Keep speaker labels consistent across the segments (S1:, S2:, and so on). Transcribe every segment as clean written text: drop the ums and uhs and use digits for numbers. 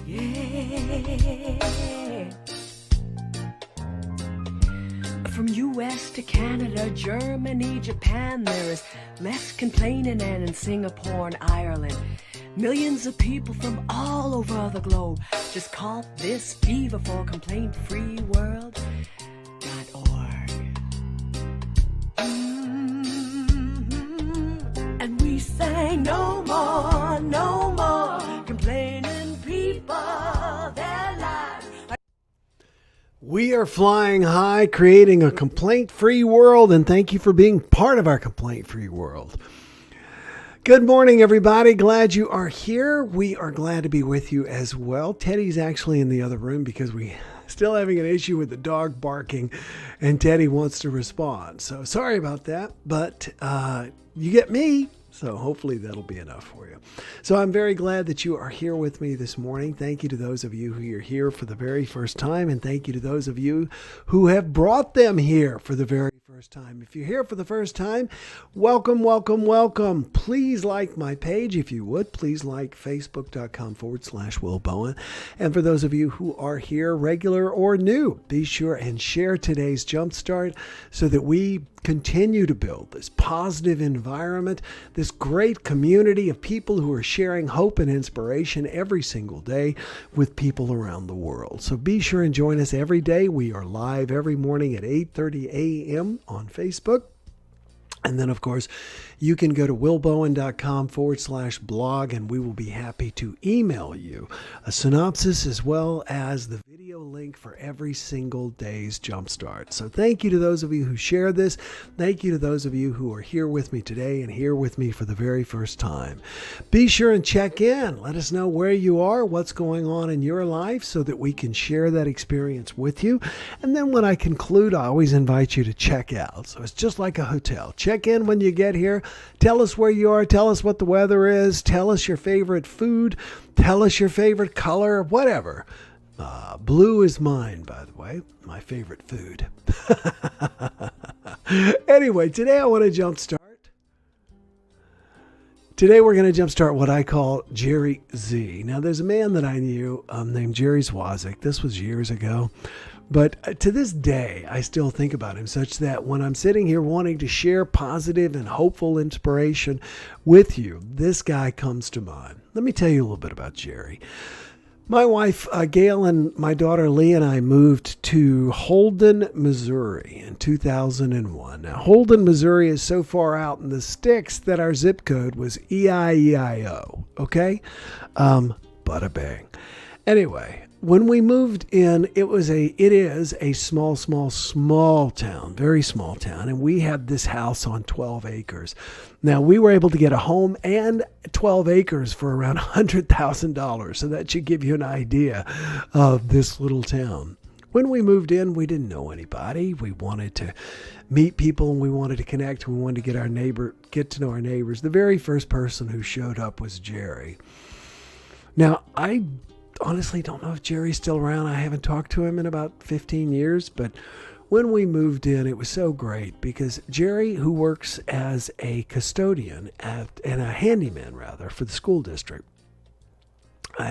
S1: Yeah. From US to Canada, Germany, Japan, there is less complaining, and in Singapore and Ireland, millions of people from all over the globe just call this fever for complaint-free-world.org. And we say no more complaining people, their lives.
S2: We are flying high, creating a complaint-free world, and thank you for being part of our complaint-free world. Good morning, everybody. Glad you are here. We are glad to be with you as well. Teddy's actually in the other room because we still having an issue with the dog barking, and Teddy wants to respond. So sorry about that, but you get me. So hopefully that'll be enough for you. So I'm very glad that you are here with me this morning. Thank you to those of you who are here for the very first time, and thank you to those of you who have brought them here for the very first time. If you're here for the first time, welcome, welcome, welcome. Please like my page if you would. Please like facebook.com/Will Bowen. And for those of you who are here, regular or new, be sure and share today's JumpStart so that we continue to build this positive environment, this great community of people who are sharing hope and inspiration every single day with people around the world. So be sure and join us every day. We are live every morning at 8:30 a.m. on Facebook. And then, of course, you can go to willbowen.com/blog, and we will be happy to email you a synopsis as well as the video link for every single day's Jumpstart. So thank you to those of you who share this. Thank you to those of you who are here with me today and here with me for the very first time. Be sure and check in. Let us know where you are, what's going on in your life so that we can share that experience with you. And then when I conclude, I always invite you to check out. So it's just like a hotel. Check in when you get here. Tell us where you are. Tell us what the weather is. Tell us your favorite food. Tell us your favorite color, whatever. Blue is mine, by the way, my favorite food. Anyway, today I want to jumpstart. Today we're going to jumpstart what I call Jerry Z. Now, there's a man that I knew named Jerry Zwazik. This was years ago. But to this day, I still think about him, such that when I'm sitting here wanting to share positive and hopeful inspiration with you, this guy comes to mind. Let me tell you a little bit about Jerry. My wife, Gail, and my daughter, Lee, and I moved to Holden, Missouri in 2001. Now, Holden, Missouri is so far out in the sticks that our zip code was EIEIO, okay? Bada bang. Anyway, when we moved in, it is a small town, very small town, and we had this house on 12 acres. Now, we were able to get a home and 12 acres for around $100,000, so that should give you an idea of this little town. When we moved in, we didn't know anybody. We wanted to meet people, and we wanted to connect. We wanted to get to know our neighbors. The very first person who showed up was Jerry. Now, I honestly don't know if Jerry's still around. I haven't talked to him in about 15 years, but when we moved in, it was so great because Jerry, who works as a custodian and a handyman rather for the school district,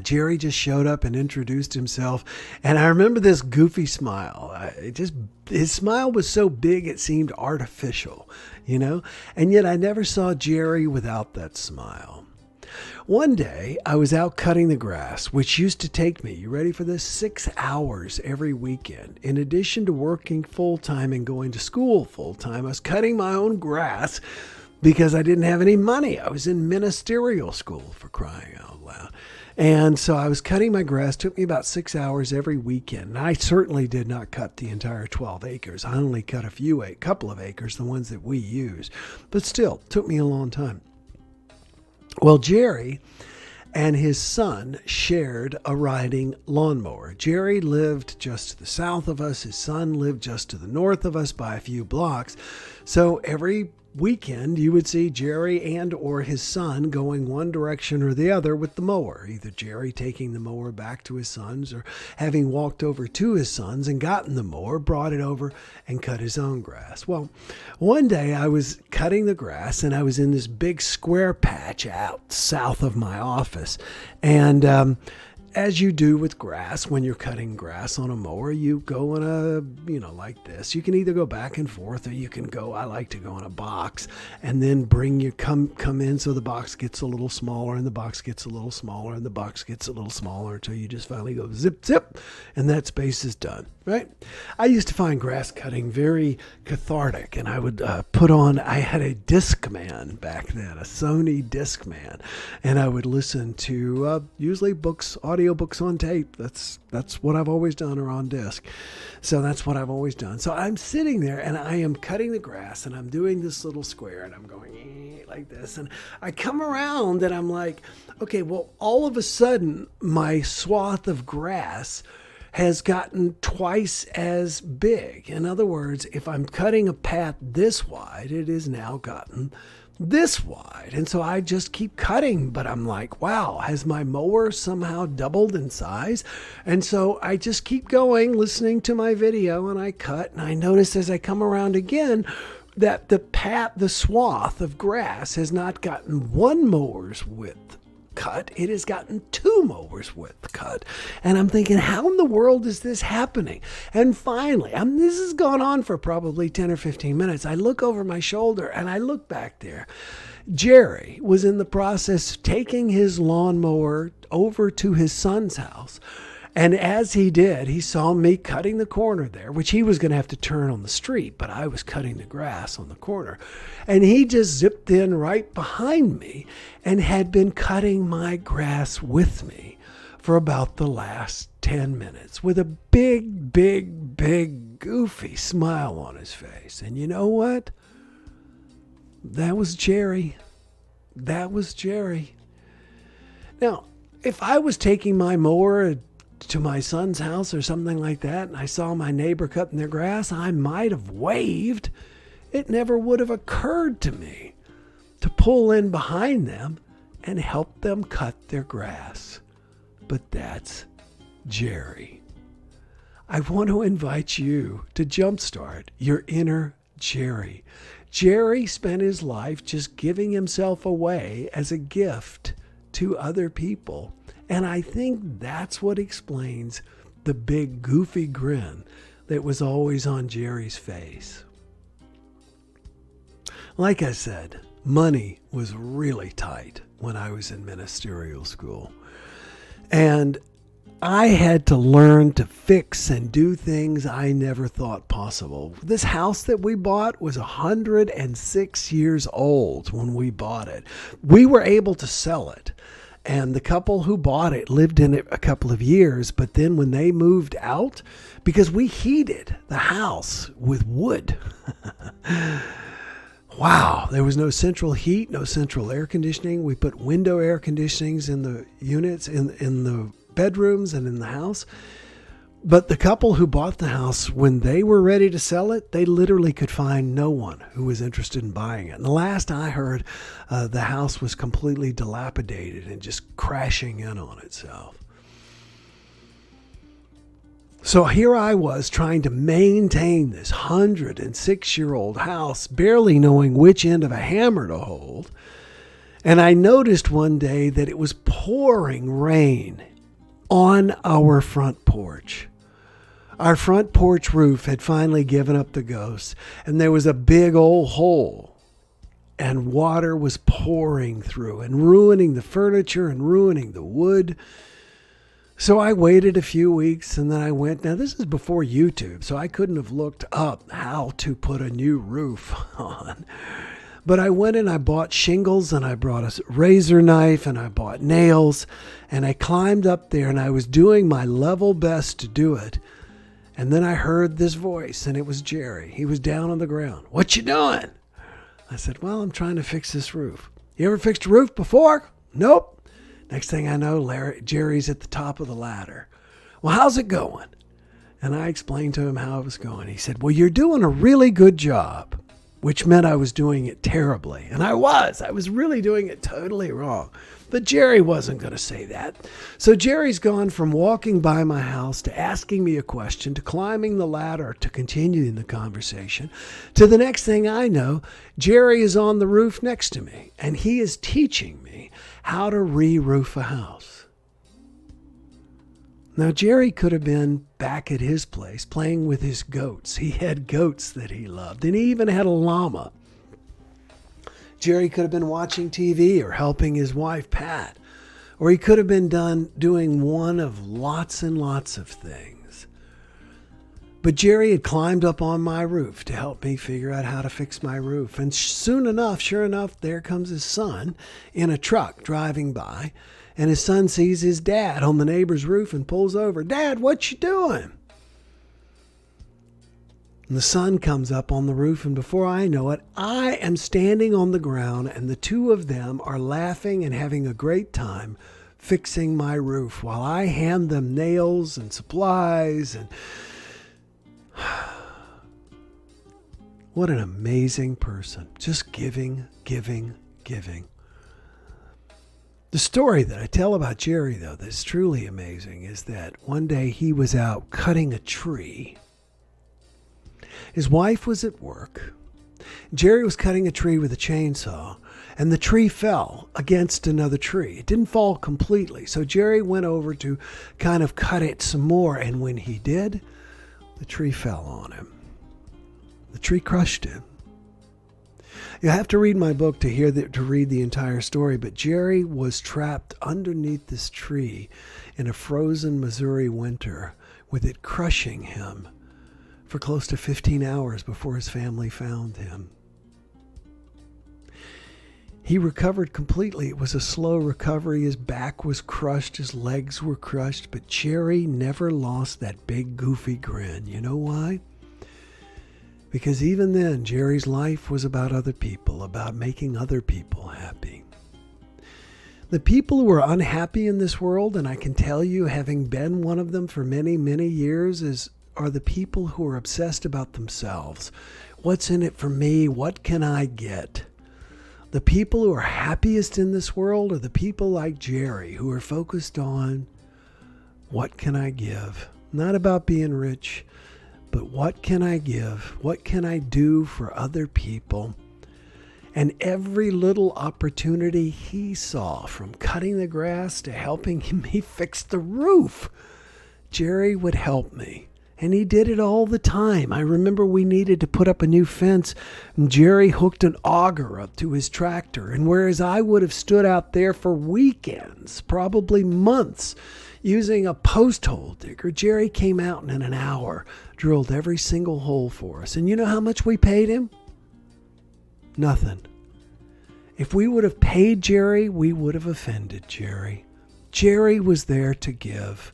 S2: Jerry just showed up and introduced himself, and I remember this goofy smile. His smile was so big it seemed artificial, and yet I never saw Jerry without that smile. One day, I was out cutting the grass, which used to take me, you ready for this, 6 hours every weekend. In addition to working full-time and going to school full-time, I was cutting my own grass because I didn't have any money. I was in ministerial school, for crying out loud. And so I was cutting my grass. It took me about 6 hours every weekend. And I certainly did not cut the entire 12 acres. I only cut a couple of acres, the ones that we use. But still, it took me a long time. Well, Jerry and his son shared a riding lawnmower. Jerry lived just to the south of us. His son lived just to the north of us by a few blocks. So every weekend, you would see Jerry and or his son going one direction or the other with the mower, either Jerry taking the mower back to his sons or having walked over to his sons and gotten the mower, brought it over and cut his own grass. Well, one day I was cutting the grass and I was in this big square patch out south of my office, and as you do with grass, when you're cutting grass on a mower, you go in a, like this. You can either go back and forth, or you can go, I like to go in a box and then come in so the box gets a little smaller, and the box gets a little smaller, and the box gets a little smaller until you just finally go zip, zip, and that space is done, right? I used to find grass cutting very cathartic, and I would I had a Discman back then, a Sony Discman, and I would listen to usually audiobooks on tape. That's what I've always done, or on disc. So that's what I've always done. So I'm sitting there and I am cutting the grass, and I'm doing this little square, and I'm going like this, and I come around and I'm like, okay, well, all of a sudden my swath of grass has gotten twice as big. In other words, if I'm cutting a path this wide, it has now gotten this wide. And so I just keep cutting, but I'm like, wow, has my mower somehow doubled in size? And so I just keep going, listening to my video, and I cut, and I notice as I come around again that the swath of grass has not gotten one mower's width cut, it has gotten two mowers width cut. And I'm thinking, how in the world is this happening? And finally, this has gone on for probably 10 or 15 minutes. I look over my shoulder and I look back there. Jerry was in the process of taking his lawnmower over to his son's house. And as he did, he saw me cutting the corner there, which he was going to have to turn on the street, but I was cutting the grass on the corner. And he just zipped in right behind me and had been cutting my grass with me for about the last 10 minutes with a big, big, big, goofy smile on his face. And you know what? That was Jerry. That was Jerry. Now, if I was taking my mower to my son's house or something like that, and I saw my neighbor cutting their grass, I might have waved. It never would have occurred to me to pull in behind them and help them cut their grass. But that's Jerry. I want to invite you to jumpstart your inner Jerry. Jerry spent his life just giving himself away as a gift to other people. And I think that's what explains the big goofy grin that was always on Jerry's face. Like I said, money was really tight when I was in ministerial school. And I had to learn to fix and do things I never thought possible. This house that we bought was 106 years old when we bought it. We were able to sell it. And the couple who bought it lived in it a couple of years, but then when they moved out, because we heated the house with wood. Wow, there was no central heat, no central air conditioning. We put window air conditionings in the units, in the bedrooms and in the house. But the couple who bought the house, when they were ready to sell it, they literally could find no one who was interested in buying it. And the last I heard, the house was completely dilapidated and just crashing in on itself. So here I was trying to maintain this 106-year-old house, barely knowing which end of a hammer to hold. And I noticed one day that it was pouring rain on our front porch. Our front porch roof had finally given up the ghost, and there was a big old hole, and water was pouring through and ruining the furniture and ruining the wood. So I waited a few weeks, and then I went. Now, this is before YouTube, so I couldn't have looked up how to put a new roof on. But I went and I bought shingles, and I brought a razor knife, and I bought nails, and I climbed up there, and I was doing my level best to do it. And then I heard this voice, and it was Jerry. He was down on the ground. "What you doing?" I said, "Well, I'm trying to fix this roof." "You ever fixed a roof before?" "Nope." Next thing I know, Jerry's at the top of the ladder. "Well, how's it going?" And I explained to him how it was going. He said, "Well, you're doing a really good job," which meant I was doing it terribly. And I was really doing it totally wrong. But Jerry wasn't going to say that. So Jerry's gone from walking by my house to asking me a question to climbing the ladder to continuing the conversation to the next thing I know, Jerry is on the roof next to me, and he is teaching me how to re-roof a house. Now, Jerry could have been back at his place playing with his goats. He had goats that he loved, and he even had a llama. Jerry could have been watching TV or helping his wife, Pat. Or he could have been doing one of lots and lots of things. But Jerry had climbed up on my roof to help me figure out how to fix my roof. And sure enough, there comes his son in a truck driving by. And his son sees his dad on the neighbor's roof and pulls over. "Dad, what you doing?" And the son comes up on the roof, and before I know it, I am standing on the ground, and the two of them are laughing and having a great time fixing my roof while I hand them nails and supplies. And what an amazing person. Just giving, giving, giving. The story that I tell about Jerry, though, that's truly amazing, is that one day he was out cutting a tree. His wife was at work. Jerry was cutting a tree with a chainsaw, and the tree fell against another tree. It didn't fall completely, so Jerry went over to kind of cut it some more, and when he did, the tree fell on him. The tree crushed him. You have to read my book to read the entire story, but Jerry was trapped underneath this tree in a frozen Missouri winter, with it crushing him for close to 15 hours before his family found him. He recovered completely. It was a slow recovery. His back was crushed, his legs were crushed, but Jerry never lost that big goofy grin. You know why? Because even then, Jerry's life was about other people, about making other people happy. The people who are unhappy in this world, and I can tell you, having been one of them for many, many years, are the people who are obsessed about themselves. What's in it for me? What can I get? The people who are happiest in this world are the people like Jerry, who are focused on what can I give? Not about being rich, but what can I give? What can I do for other people? And every little opportunity he saw, from cutting the grass to helping me fix the roof, Jerry would help me. And he did it all the time. I remember we needed to put up a new fence, and Jerry hooked an auger up to his tractor. And whereas I would have stood out there for weekends, probably months, using a post hole digger, Jerry came out and in an hour drilled every single hole for us. And you know how much we paid him? Nothing. If we would have paid Jerry, we would have offended Jerry. Jerry was there to give.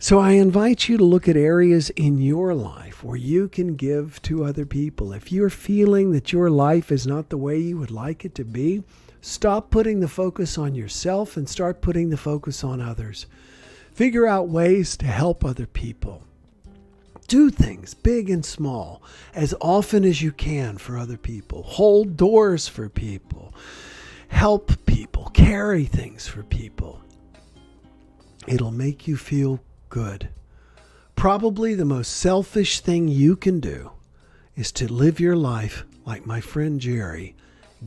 S2: So I invite you to look at areas in your life where you can give to other people. If you're feeling that your life is not the way you would like it to be, stop putting the focus on yourself and start putting the focus on others. Figure out ways to help other people. Do things, big and small, as often as you can for other people. Hold doors for people. Help people. Carry things for people. It'll make you feel good. Probably the most selfish thing you can do is to live your life like my friend Jerry,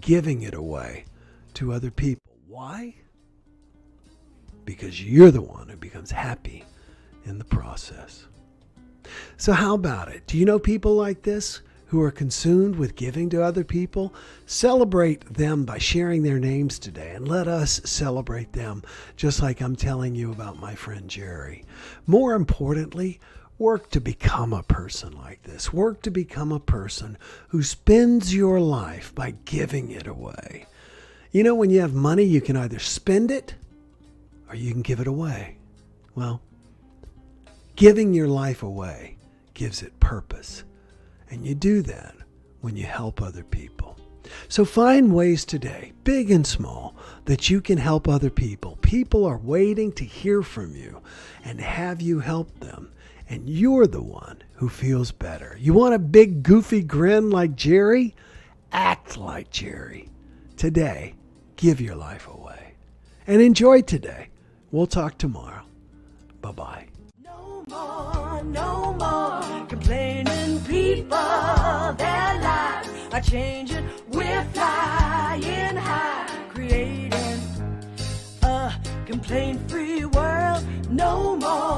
S2: giving it away to other people. Why? Because you're the one who becomes happy in the process. So how about it? Do you know people like this who are consumed with giving to other people? Celebrate them by sharing their names today, and let us celebrate them, just like I'm telling you about my friend Jerry. More importantly, work to become a person like this. Work to become a person who spends your life by giving it away. You know, when you have money, you can either spend it or you can give it away. Well, giving your life away gives it purpose. And you do that when you help other people. So find ways today, big and small, that you can help other people. People are waiting to hear from you and have you help them. And you're the one who feels better. You want a big goofy grin like Jerry? Act like Jerry. Today, give your life away. And enjoy today. We'll talk tomorrow. Bye-bye.
S1: No more complaining people. Their lives are changing. We're flying high, creating a complaint-free world. myself no more.